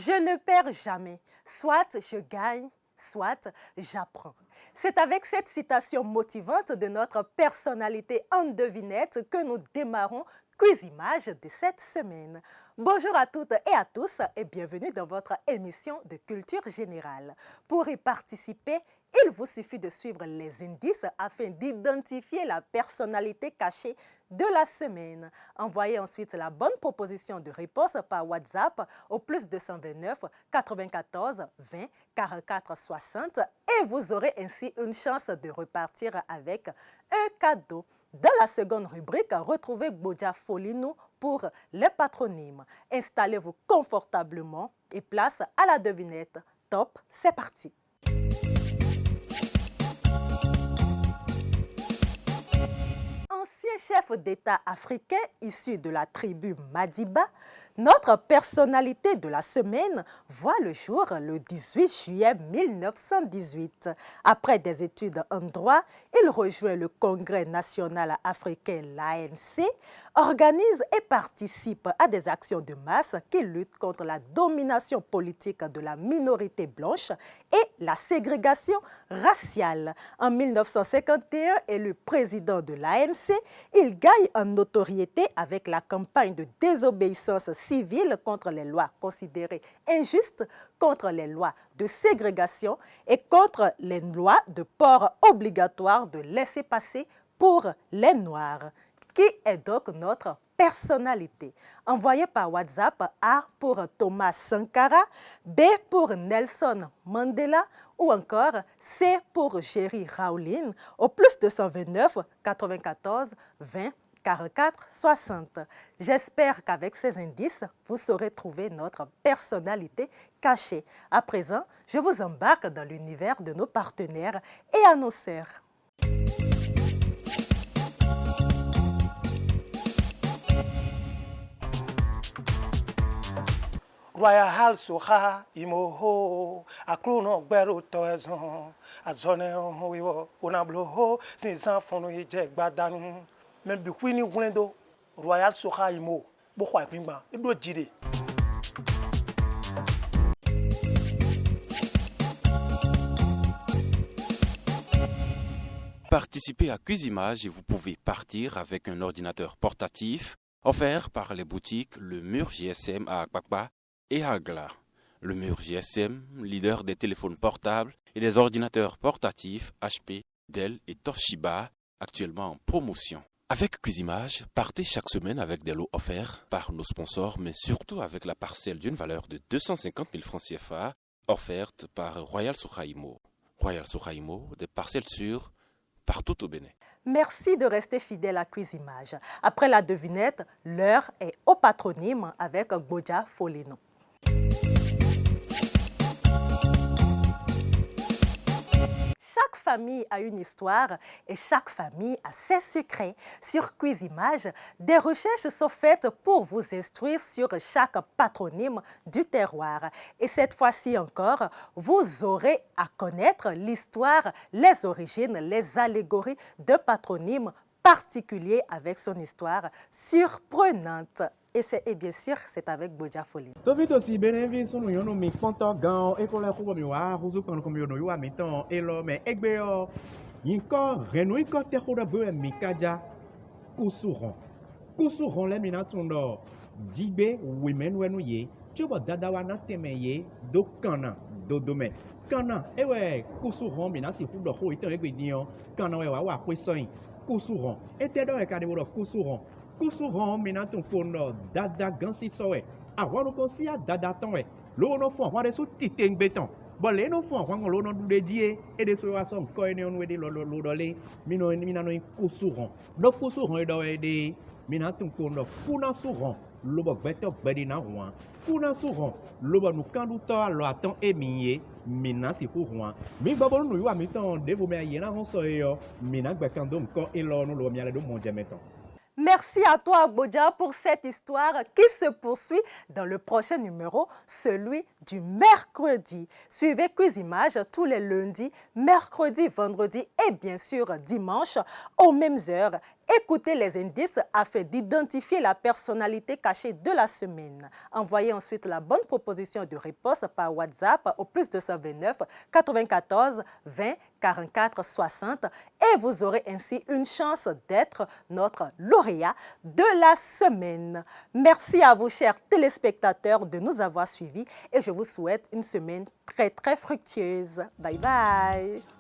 Je ne perds jamais. Soit je gagne, soit j'apprends. C'est avec cette citation motivante de notre personnalité en devinette que nous démarrons Quiz Image de cette semaine. Bonjour à toutes et à tous et bienvenue dans votre émission de culture générale. Pour y participer, il vous suffit de suivre les indices afin d'identifier la personnalité cachée de la semaine. Envoyez ensuite la bonne proposition de réponse par WhatsApp au +229 94 20 44 60 et vous aurez ainsi une chance de repartir avec un cadeau. Dans la seconde rubrique, retrouvez Bodja Folinou pour les patronymes. Installez-vous confortablement et place à la devinette. Top, c'est parti! Chef d'État africain issu de la tribu Madiba, notre personnalité de la semaine voit le jour le 18 juillet 1918. Après des études en droit, il rejoint le Congrès national africain, l'ANC, organise et participe à des actions de masse qui luttent contre la domination politique de la minorité blanche et la ségrégation raciale. En 1951, élu président de l'ANC, il gagne en notoriété avec la campagne de désobéissance civile contre les lois considérées injustes, contre les lois de ségrégation et contre les lois de port obligatoire de laisser-passer pour les Noirs. Qui est donc notre personnalité? Envoyé par WhatsApp A pour Thomas Sankara, B pour Nelson Mandela ou encore C pour Jerry Rawlins au +229 94 20 44 60. J'espère qu'avec ces indices, vous saurez trouver notre personnalité cachée. À présent, je vous embarque dans l'univers de nos partenaires et annonceurs. Royal Soha imoho akruno gbero toezon azone wiwo onabloho sinsan fonu je gbadanu me bi kwini gwendo Royal Soha imo bo kwa pingba edo jide. Participez à Cuisimage et vous pouvez partir avec un ordinateur portatif offert par les boutiques Le Mur GSM à Akpakpa et Agla. Le Mur GSM, leader des téléphones portables et des ordinateurs portatifs HP, Dell et Toshiba, actuellement en promotion. Avec Cuisimage, partez chaque semaine avec des lots offerts par nos sponsors, mais surtout avec la parcelle d'une valeur de 250 000 francs CFA offerte par Royal Sohaimo. Royal Sohaimo, des parcelles sûres partout au Bénin. Merci de rester fidèle à Cuisimage. Après la devinette, l'heure est au patronyme avec Bodja Folinou. Chaque famille a une histoire et chaque famille a ses secrets. Sur Cuisimage, des recherches sont faites pour vous instruire sur chaque patronyme du terroir. Et cette fois-ci encore, vous aurez à connaître l'histoire, les origines, les allégories d'un patronyme particulier avec son histoire surprenante. Et bien sûr, c'est avec Bodja Folinou. Tofito si bénéfice nous yono mi konto gan école ko mi wa huzu kan ko mi yono yo mi ton elo me egbe yo yinko renu ko te ko be mi kaja kusuron le mi na tundo dibe women wenu ye chobo dada wa na teme ye do kana do dome kana ewe kusuron mi na si fu do ho itan egbe dion kana we wa ko soyin kusuron ete do e ka de wo kusuron Kusuron minaton kono dada gansi sowe awon ko si dada ton we lo no fun awon de so tite ngbeton bo le no fun awon lo no dude die e de so wa so ko ene on we de lo dole mina no kusuron no kusuron do we de minaton kono kuna suron lo bo gbeto gbedi na wan kuna suron lo bo nu kandu to lo atan emiye mina si fu wan mi gbabo nu wa mi ton de vo me aye na hon so yo mina gbe kan do nko e lo nu lo mi ale do mon jemeton. Merci à toi, Bodja, pour cette histoire qui se poursuit dans le prochain numéro, celui du mercredi. Suivez Cuisimage tous les lundis, mercredis, vendredis et bien sûr dimanche aux mêmes heures Écoutez les indices afin d'identifier la personnalité cachée de la semaine. Envoyez ensuite la bonne proposition de réponse par WhatsApp au +229 94 20 44 60 et vous aurez ainsi une chance d'être notre lauréat de la semaine. Merci à vous, chers téléspectateurs, de nous avoir suivis et je vous souhaite une semaine très fructueuse. Bye bye.